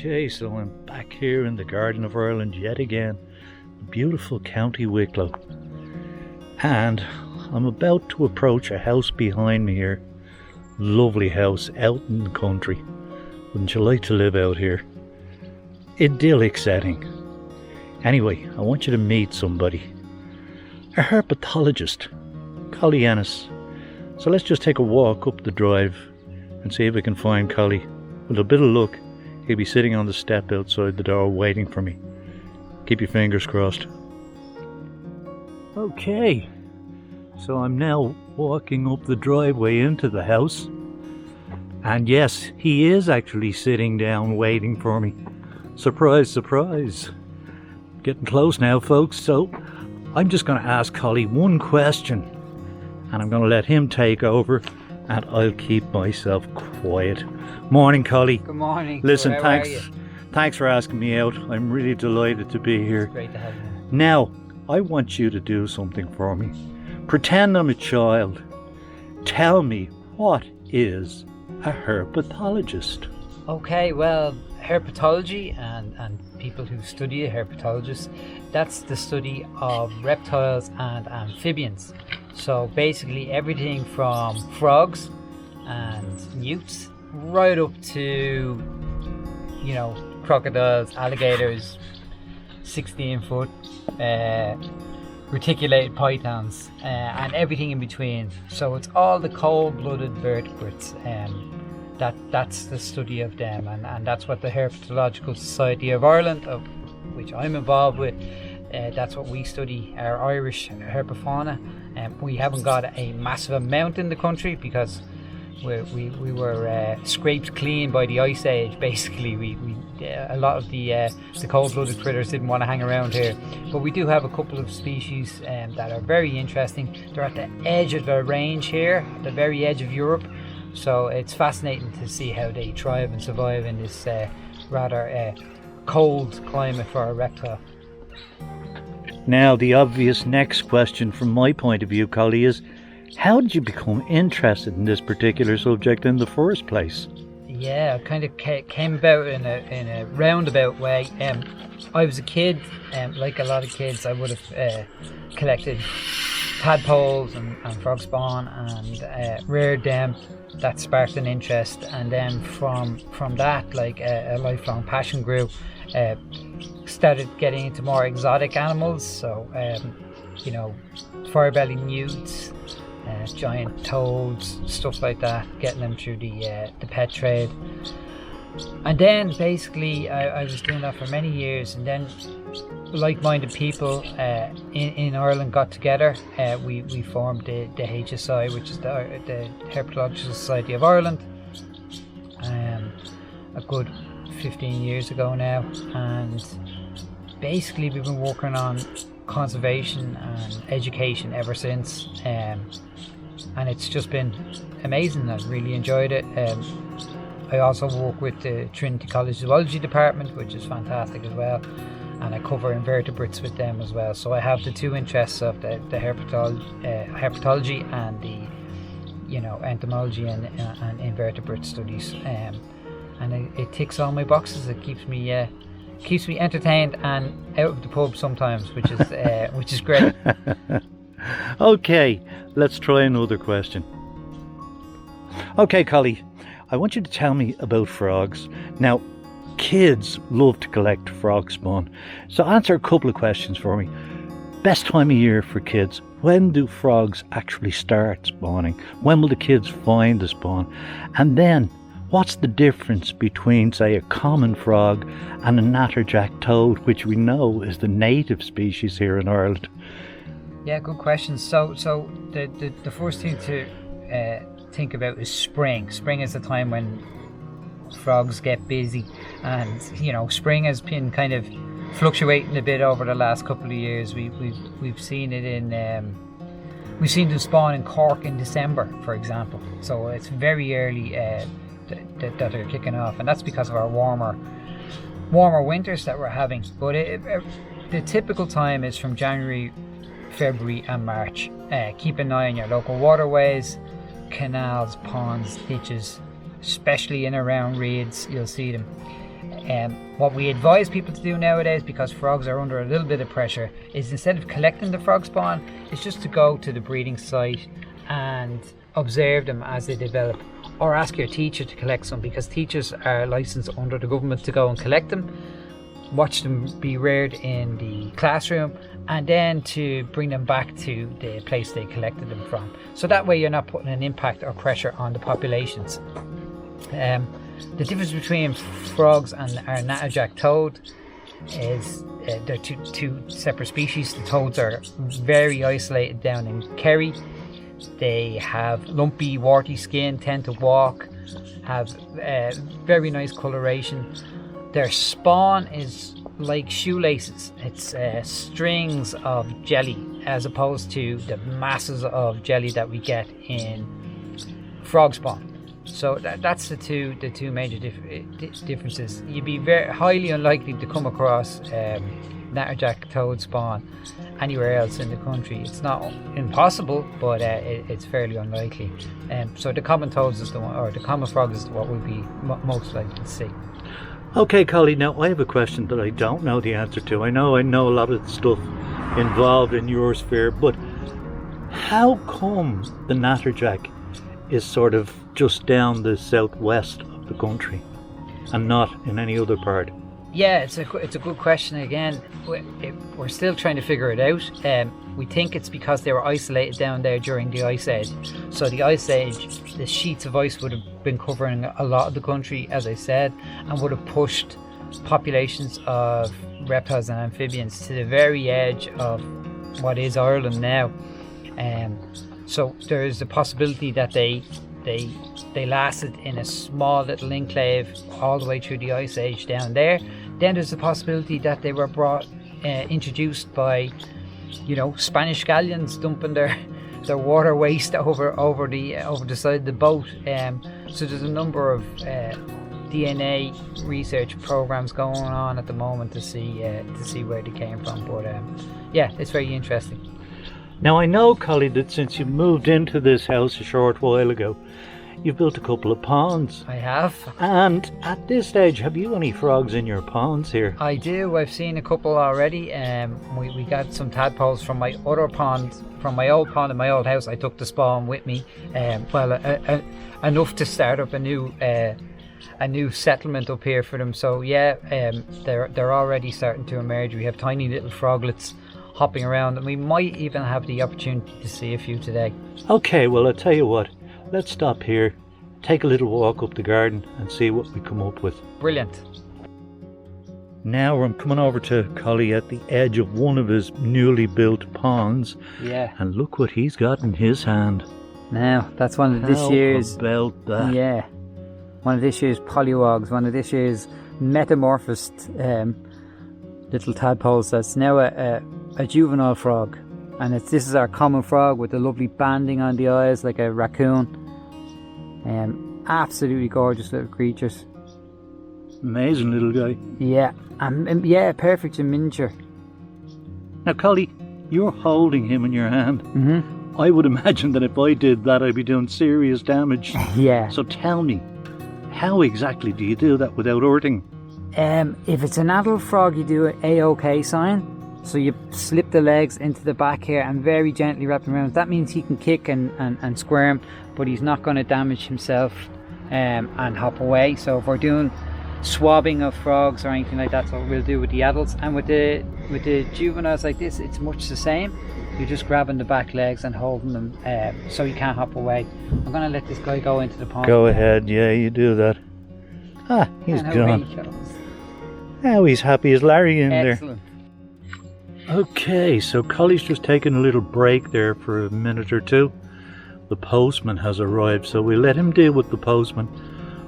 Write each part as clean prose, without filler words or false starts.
Okay, so I'm back here in the Garden of Ireland yet again, beautiful County Wicklow, and I'm about to approach a house behind me here. Lovely house out in the country. Wouldn't you like to live out here? Idyllic setting. Anyway, I want you to meet somebody. A herpetologist, Collie Ennis. So let's just take a walk up the drive and see if we can find Collie. With a bit of luck, he'll be sitting on the step outside the door waiting for me. Keep your fingers crossed. Okay, so I'm now walking up the driveway into the house. And yes, he is actually sitting down waiting for me. Surprise, surprise. Getting close now, folks, so I'm just going to ask Collie one question. And I'm going to let him take over, and I'll keep myself quiet. Morning, Collie. Good morning. Listen, How thanks for asking me out. I'm really delighted to be here. It's great to have you. Now, I want you to do something for me. Pretend I'm a child. Tell me, what is a herpetologist? Okay, well, herpetology and people who study it, herpetologists, that's the study of reptiles and amphibians. So basically everything from frogs and newts right up to, crocodiles, alligators, 16-foot, reticulated pythons, and everything in between. So it's all the cold-blooded vertebrates. That's the study of them, and that's what the Herpetological Society of Ireland, of which I'm involved with, that's what we study, our Irish herpafauna. We haven't got a massive amount in the country because we were scraped clean by the Ice Age. Basically, we a lot of the cold-blooded critters didn't want to hang around here, but we do have a couple of species that are very interesting. They're at the edge of their range here, at the very edge of Europe. So it's fascinating to see how they thrive and survive in this rather cold climate for a reptile. Now, the obvious next question from my point of view, Collie, is how did you become interested in this particular subject in the first place? Yeah, it kind of came about in a roundabout way. I was a kid, like a lot of kids, I would have collected tadpoles and frog spawn and reared them. That sparked an interest, and then from that, like a lifelong passion grew. Started getting into more exotic animals, so fire-bellied newts, giant toads, stuff like that, getting them through the pet trade. And then basically I was doing that for many years, and then like-minded people in Ireland got together. We formed the HSI, which is the Herpetological Society of Ireland, a good 15 years ago now, and basically we've been working on conservation and education ever since, and it's just been amazing. I've really enjoyed it. I also work with the Trinity College Zoology Department, which is fantastic as well, and I cover invertebrates with them as well. So I have the two interests of the herpetology and the entomology and invertebrate studies, and it ticks all my boxes. It keeps me entertained and out of the pub sometimes, which is great. Okay, let's try another question. Okay, Collie, I want you to tell me about frogs. Now, kids love to collect frog spawn, so answer a couple of questions for me. Best time of year for kids. When do frogs actually start spawning? When will the kids find the spawn? And then, what's the difference between, say, a common frog and a Natterjack toad, which we know is the native species here in Ireland? Yeah, good question. So the first thing to think about is spring. Spring is the time when frogs get busy, and spring has been kind of fluctuating a bit over the last couple of years. We've seen it in we've seen them spawn in Cork in December, for example. So it's very early that they're kicking off, and that's because of our warmer winters that we're having. But the typical time is from January, February and March. Keep an eye on your local waterways, canals, ponds, ditches, especially in around reeds. You'll see them. What we advise people to do nowadays, because frogs are under a little bit of pressure, is instead of collecting the frog spawn, is just to go to the breeding site and observe them as they develop, or ask your teacher to collect some, because teachers are licensed under the government to go and collect them, watch them be reared in the classroom, and then to bring them back to the place they collected them from. So that way you're not putting an impact or pressure on the populations. The difference between frogs and our Natterjack toad is they're two separate species. The toads are very isolated down in Kerry. They have lumpy, warty skin, tend to walk, have very nice coloration. Their spawn is like shoelaces. It's strings of jelly, as opposed to the masses of jelly that we get in frog spawn. So that's the two major differences. You'd be very highly unlikely to come across Natterjack toad spawn anywhere else in the country. It's not impossible, but it's fairly unlikely. So the common toads is the one, or the common frog is what we'd be most likely to see. Okay, Collie, now I have a question that I don't know the answer to. I know a lot of the stuff involved in your sphere, but how come the Natterjack is sort of just down the southwest of the country and not in any other part? Yeah, it's a good question. Again, we're still trying to figure it out. We think it's because they were isolated down there during the Ice Age. So the Ice Age, the sheets of ice would have been covering a lot of the country, as I said, and would have pushed populations of reptiles and amphibians to the very edge of what is Ireland now. So there is a possibility that they lasted in a small little enclave all the way through the Ice Age down there. Then there's a possibility that they were introduced by, Spanish galleons dumping their water waste over the side of the boat. So there's a number of DNA research programs going on at the moment to see where they came from. But yeah, it's very interesting. Now I know, Collie, that since you moved into this house a short while ago, you've built a couple of ponds. I have. And at this stage, have you any frogs in your ponds here? I do. I've seen a couple already. We got some tadpoles from my other pond, from my old pond in my old house. I took the spawn with me. Enough to start up a new settlement up here for them. So yeah, they're already starting to emerge. We have tiny little froglets hopping around, and we might even have the opportunity to see a few today. Okay, well, I'll tell you what, let's stop here, take a little walk up the garden and see what we come up with. Brilliant. Now I'm coming over to Collie at the edge of one of his newly built ponds. Yeah. And look what he's got in his hand. Now, that's one of this year's... How about that? Yeah. One of this year's polywogs, one of this year's metamorphosed little tadpoles. That's now a juvenile frog, and this is our common frog with the lovely banding on the eyes like a raccoon. Absolutely gorgeous little creatures. Amazing little guy. Yeah, yeah, perfect in miniature. Now, Collie, you're holding him in your hand. Mm-hmm. I would imagine that if I did that, I'd be doing serious damage. Yeah. So tell me, how exactly do you do that without hurting? If it's an adult frog, you do an A-OK sign. So you slip the legs into the back here and very gently wrap them around. That means he can kick and squirm, but he's not going to damage himself and hop away. So if we're doing swabbing of frogs or anything like that, that's what we'll do with the adults. And with the juveniles like this, it's much the same. You're just grabbing the back legs and holding them so he can't hop away. I'm going to let this guy go into the pond. Go ahead, yeah, you do that. Ah, he's gone. Now he's happy as Larry in Excellent. There. Okay, so Collie's just taking a little break there for a minute or two. The postman has arrived, so we let him deal with the postman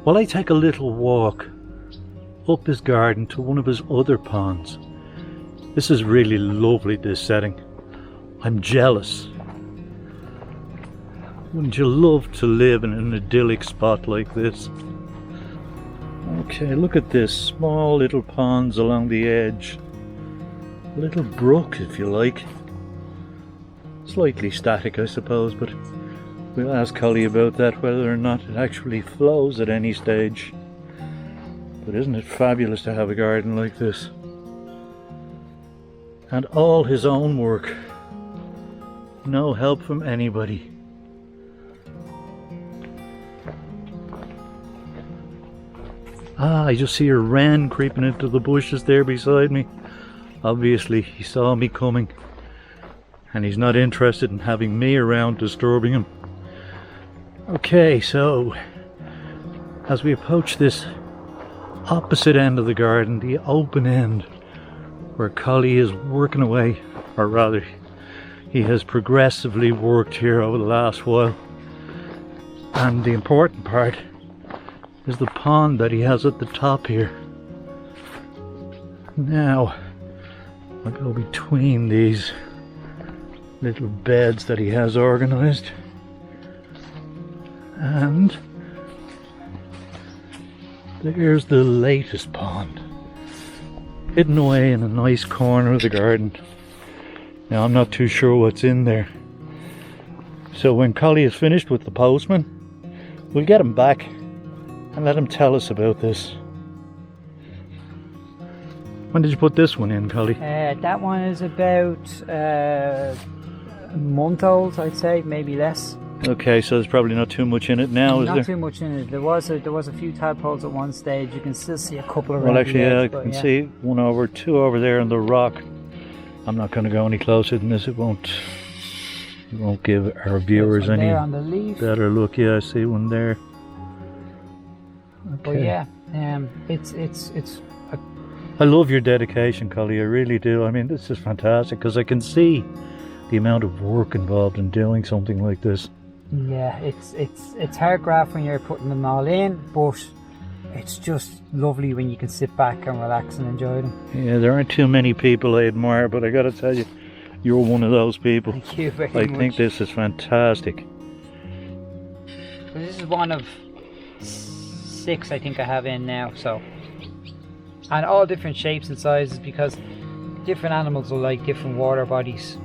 while I take a little walk up his garden to one of his other ponds. This is really lovely, this setting. I'm jealous. Wouldn't you love to live in an idyllic spot like this? Okay, look at this, small little ponds along the edge. A little brook, if you like. Slightly static, I suppose, but we'll ask Collie about that, whether or not it actually flows at any stage. But isn't it fabulous to have a garden like this? And all his own work. No help from anybody. Ah, I just see a wren creeping into the bushes there beside me. Obviously, he saw me coming. And he's not interested in having me around disturbing him. Okay, so as we approach this opposite end of the garden, the open end, where Collie is working away, or rather, he has progressively worked here over the last while. And the important part is the pond that he has at the top here. Now, I'll go between these little beds that he has organised, and there's the latest pond, hidden away in a nice corner of the garden. Now I'm not too sure what's in there, so when Collie is finished with the postman, we'll get him back and let him tell us about this. When did you put this one in, Collie? That one is about a month old, I'd say, maybe less. Okay, so there's probably not too much in it now, is there? Not too much in it. There was a few tadpoles at one stage. You can still see a couple around. Well, actually, the yeah, I edge, can see two over there in the rock. I'm not going to go any closer than this. It won't give our viewers any on the leaf. better look. Yeah, I see one there. But yeah, it's. I love your dedication, Collie. I really do. I mean, this is fantastic because I can see the amount of work involved in doing something like this. Yeah, it's hard graft when you're putting them all in, but it's just lovely when you can sit back and relax and enjoy them. Yeah, there aren't too many people I admire, but I got to tell you, you're one of those people. Thank you very much. I think this is fantastic. This is one of 6 I think I have in now, so. And all different shapes and sizes because different animals will like different water bodies.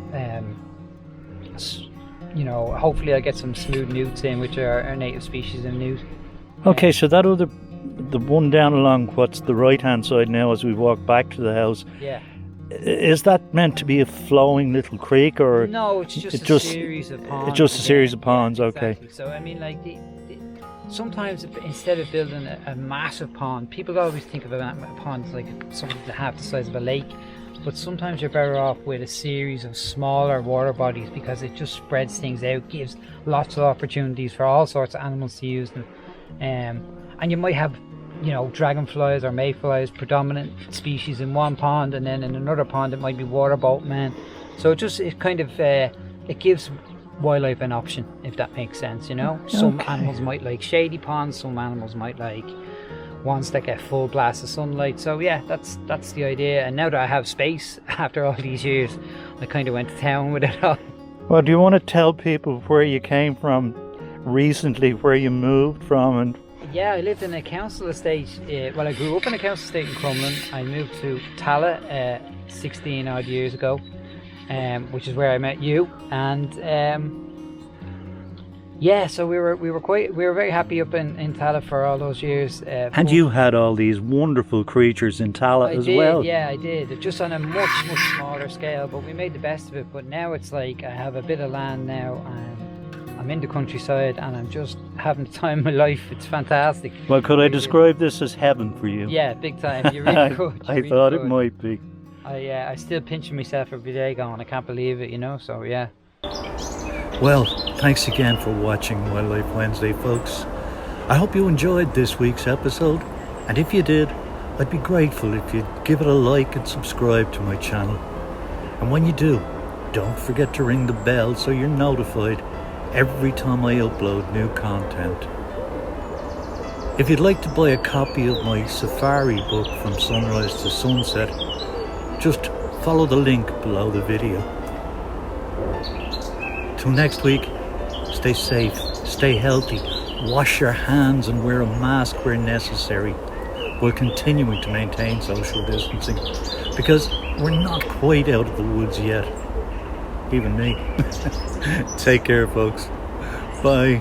You know, hopefully I'll get some smooth newts in, which are our native species of newt. Okay, so that other, the one down along what's the right hand side now as we walk back to the house. Yeah. Is that meant to be a flowing little creek, or? No, it's just a series of ponds. It's just a series of ponds, yeah, okay. Exactly. So I mean, like sometimes instead of building a massive pond, people always think of a pond as like something to half the size of a lake. But sometimes you're better off with a series of smaller water bodies because it just spreads things out, gives lots of opportunities for all sorts of animals to use them. And you might have, you know, dragonflies or mayflies, predominant species in one pond, and then in another pond it might be water boatmen. So it gives wildlife an option, if that makes sense, you know. Some animals might like shady ponds, some animals might like ones that get full blast of sunlight. So yeah, that's the idea. And now that I have space after all these years, I kind of went to town with it all. Well, do you want to tell people where you came from recently, where you moved from? And yeah, I lived in a council estate. I grew up in a council estate in Crumlin. I moved to Tala 16 odd years ago, which is where I met you. And yeah, so we were very happy up in Tala for all those years. And you had all these wonderful creatures in Tala as well. Yeah, I did. Just on a much smaller scale, but we made the best of it. But now it's like I have a bit of land now, and I'm in the countryside, and I'm just having the time of my life. It's fantastic. Well, could I describe this as heaven for you? Yeah, big time. You're really good. I thought it might be. I still pinching myself every day, going, I can't believe it, you know. So yeah. Well, thanks again for watching Wildlife Wednesday, folks. I hope you enjoyed this week's episode, and if you did, I'd be grateful if you'd give it a like and subscribe to my channel. And when you do, don't forget to ring the bell so you're notified every time I upload new content. If you'd like to buy a copy of my safari book From Sunrise to Sunset, just follow the link below the video. Till next week, stay safe, stay healthy, wash your hands and wear a mask where necessary, while continuing to maintain social distancing, because we're not quite out of the woods yet. Even me. Take care, folks. Bye.